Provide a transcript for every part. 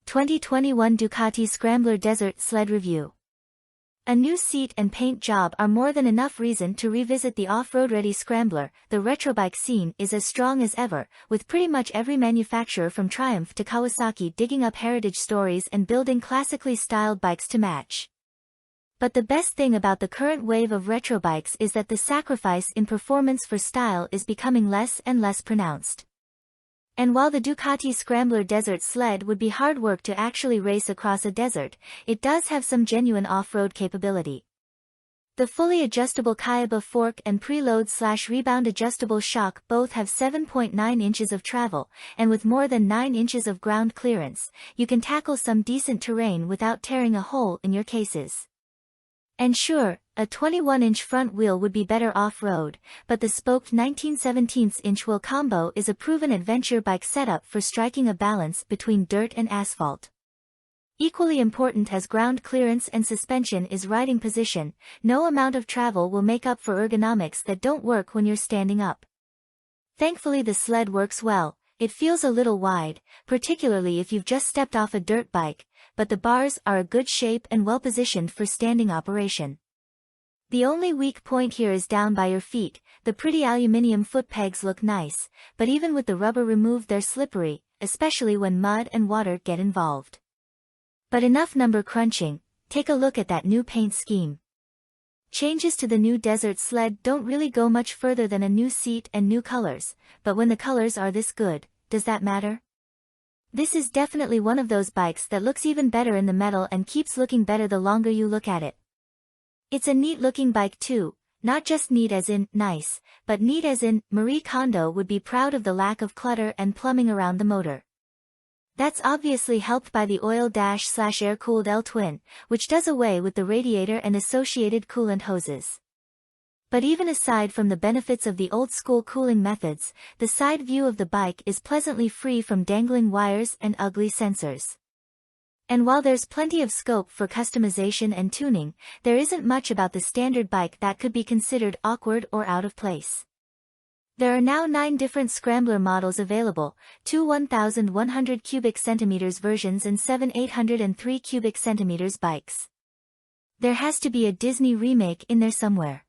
2021 Ducati Scrambler Desert Sled Review. A new seat and paint job are more than enough reason to revisit the off-road-ready Scrambler. The retrobike scene is as strong as ever, with pretty much every manufacturer from Triumph to Kawasaki digging up heritage stories and building classically styled bikes to match. But the best thing about the current wave of retrobikes is that the sacrifice in performance for style is becoming less and less pronounced. And while the Ducati Scrambler Desert Sled would be hard work to actually race across a desert, it does have some genuine off-road capability. The fully adjustable Kayaba fork and preload/rebound adjustable shock both have 7.9 inches of travel, and with more than 9 inches of ground clearance, you can tackle some decent terrain without tearing a hole in your cases. And sure, a 21-inch front wheel would be better off-road, but the spoked 19/17-inch wheel combo is a proven adventure bike setup for striking a balance between dirt and asphalt. Equally important as ground clearance and suspension is riding position. No amount of travel will make up for ergonomics that don't work when you're standing up. Thankfully the sled works well. It feels a little wide, particularly if you've just stepped off a dirt bike, but the bars are a good shape and well positioned for standing operation. The only weak point here is down by your feet. The pretty aluminium foot pegs look nice, but even with the rubber removed they're slippery, especially when mud and water get involved. But enough number crunching, take a look at that new paint scheme. Changes to the new Desert Sled don't really go much further than a new seat and new colors, but when the colors are this good, does that matter? This is definitely one of those bikes that looks even better in the metal and keeps looking better the longer you look at it. It's a neat looking bike too, not just neat as in nice, but neat as in Marie Kondo would be proud of the lack of clutter and plumbing around the motor. That's obviously helped by the oil-/air-cooled L-twin, which does away with the radiator and associated coolant hoses. But even aside from the benefits of the old-school cooling methods, the side view of the bike is pleasantly free from dangling wires and ugly sensors. And while there's plenty of scope for customization and tuning, there isn't much about the standard bike that could be considered awkward or out of place. There are now 9 different Scrambler models available, 2 1,100 cubic centimeters versions and 7 803 cubic centimeters bikes. There has to be a Disney remake in there somewhere.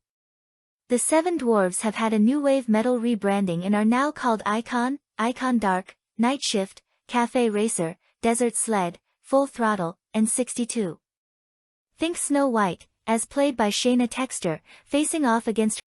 The 7 dwarves have had a new wave metal rebranding and are now called Icon, Icon Dark, Night Shift, Cafe Racer, Desert Sled, Full Throttle, and 62. Think Snow White, as played by Shayna Texter, facing off against